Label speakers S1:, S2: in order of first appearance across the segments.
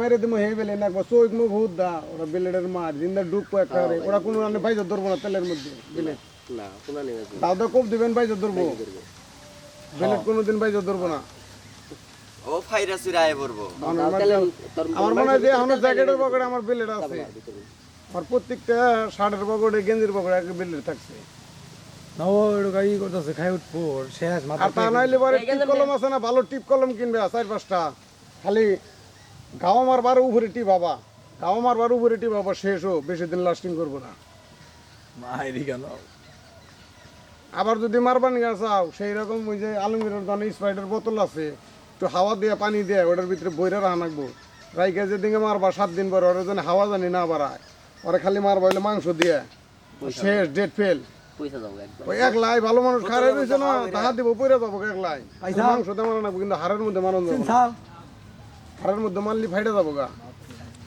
S1: মেরে দিমু হে বেলে না চোখ মুখ হুদ দা ওরা বেলেটের মার জিন্দা ডুব কয়েক করে ওরা কোনো রান্না পাইজো ধরবো না তেলের মধ্যে বেলেট
S2: না শোনা নেই
S1: দাও দা কোপ দিবেন পাইজো ধরবো বেলেট কোনোদিন পাইজো ধরবো না
S3: ও ফাইরাসি রায় পড়বো
S1: আমার মনে হয় যে আমার জ্যাকেটের পকেটে আমার বেলেট আছে আর প্রত্যেকটা শার্টের পকেটে গেঞ্জির পকেটে একটা বেলেট থাকছে
S4: না ও এরকম ই করতেছে খাই উঠবো শেষ মাথা
S1: আর তা নাইলে পরে টিপ কলম আছে না ভালো টিপ কলম কিনবে 4-5টা খালি গাও মারবার উপরে টিপ বাবা গাও মারবার উপরে টিপ বাবা শেষও বেশি দিন লাস্টিং করবো না
S4: মাইরি কেন
S1: আবার যদি মারবা নিয়ে চাও সেই রকম ওই যে আলমগীরের দোকানে স্প্রাইটের বোতল আছে একটু হাওয়া দিয়ে পানি দিয়ে ওটার ভিতরে বইরা রাখা রাখবো রাইকে যেদিকে মারবা 7 দিন পরে ওরা যেন হাওয়া জানি না বাড়ায় ওরা খালি মারবা হইলে মাংস দিয়ে শেষ ডেট ফেল
S2: পয়সা দাও একবার
S1: ওই একলাই ভালো মানুষ খারে রয়েছে না তাহা দিব পইরা যাবো একলাই মাংস দিয়ে মারা নাকবো কিন্তু হাড়ের মধ্যে মারণ যাবো না।
S4: সাল
S1: হাড়ের মধ্যে মারলি ফাইটে যাবো গা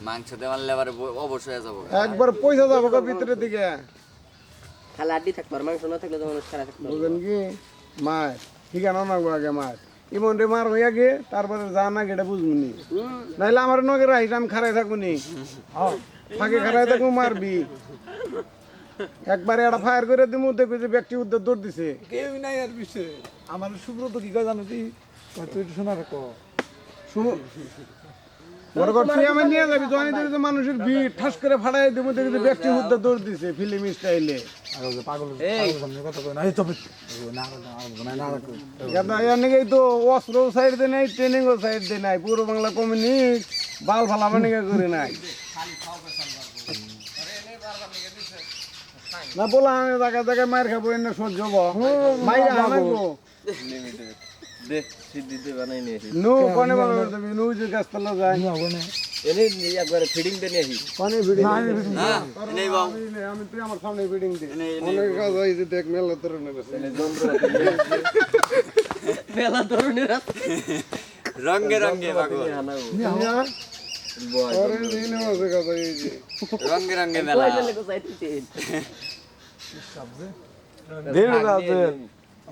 S3: মাংস দিয়ে মারলে আবার অবশ্যই যাবো
S1: একবার পয়সা যাবো গা ভিতরের দিকে
S2: খালি আড্ডি থাকতো আর মাংস না থাকলে তো মানুষ খারাপ থাকতো
S1: বুঝলেন কি মায় ঠিকানা নাকবো আগে মায় ইমন রে মার হইয়া গে তারপরে যা না গেটা বুঝবনি নাইলে আমার নগে রাইস আমি খারাই থাকবো নি ফাঁকে খারাই থাকবো মারবি একবারে একটা ফায়ার করে দিমু দেখবি যে ব্যক্তি উদ্ধার দৌড় দিছে
S4: কেউই নাই আর বিষয়ে আমার সুব্রত কি কয় জানো তুই তুই একটু শোনা রাখো
S1: শুনো মনে কর তুই আমি নিয়ে যাবি জনি দেখবি যে মানুষের ভিড় ঠাস করে ফাটাই দেবো দেখবি যে ব্যক্তি উদ্ধার দৌড় দিছে ফিল্ম স্টাইলে
S4: আর ওই যে পাগল সামনে কথা কই না এই চুপ না না না রাখো
S1: এনেকেই তো অস্ত্র সাইড দিয়ে নাই ট্রেনিংও সাইড দিয়ে নাই পুরো বাংলা কমিউনিস্ট বাল ফালা মানিকা করে নাই না বলা আমি জায়গায় জায়গায় মায়ের খাবো এনে সহ্য মাইরা হানাবো
S2: দে সিদ্ধি দে বানাই নিয়ে আসি
S1: নু কোনে বানাবে তুমি নু যে গাছতলা যায়
S2: এনে একবার ফিডিং দে নিয়ে আসি
S1: কোনে ভিডিও
S3: হ্যাঁ নেই বাবু
S1: আমি তুই আমার সামনে ভিডিং দি অনেক কাজ হইছে দেখ মেলা তোর নেবে
S2: মেলা ধরনের আছে
S3: রঙে রঙে পাগল
S1: ওরে দিনে আছে কাজ হইছে
S3: রঙে রঙে মেলা
S4: দিন আছে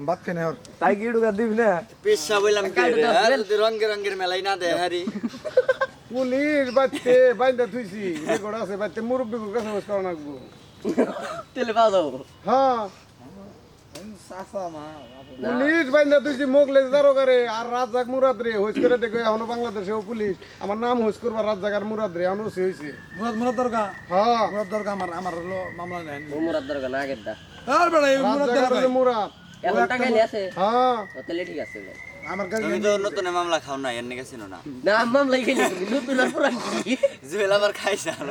S4: বাত কেনে আর তাই কি ডুগা দিবি না
S3: পেশা বললাম কি রে যদি রঙে রঙের মেলাই না দেয় হারি
S1: পুলিশ বাইতে বাইন্দা থুইছি রেকর্ড আছে বাইতে মুরব্বি কাছে বস করা নাকবো
S2: তেলে পাওয়া যাবো
S1: হ্যাঁ
S4: সাসা মা
S1: পুলিশ বাইন্দা থুইছি মোগলে দারো করে আর রাজাক মুরাদ রে হইস করে দেখো এখনো বাংলাদেশেও পুলিশ আমার নাম হইস করবা রাজাক আর মুরাদ রে এখনো হইছে
S4: মুরাদ মুরাদ দরকার
S1: হ্যাঁ
S4: মুরাদ দরকার আমার হলো মামলা নাই
S2: মুরাদ দরকার না আগের দা
S4: আর বড় মুরাদ
S1: রাজাক
S4: দরকার
S1: আর মুরাদ
S2: এখন টাকা নিয়ে আছে
S1: হ্যাঁ
S2: তাহলে ঠিক আছে
S4: আমার কাছে
S3: তুমি তো নতুন মামলা খাও না এর নিকে ছিল না
S2: না মামলা এখানে নতুন আর পুরান কি
S3: জুয়েল আবার খাইছে আর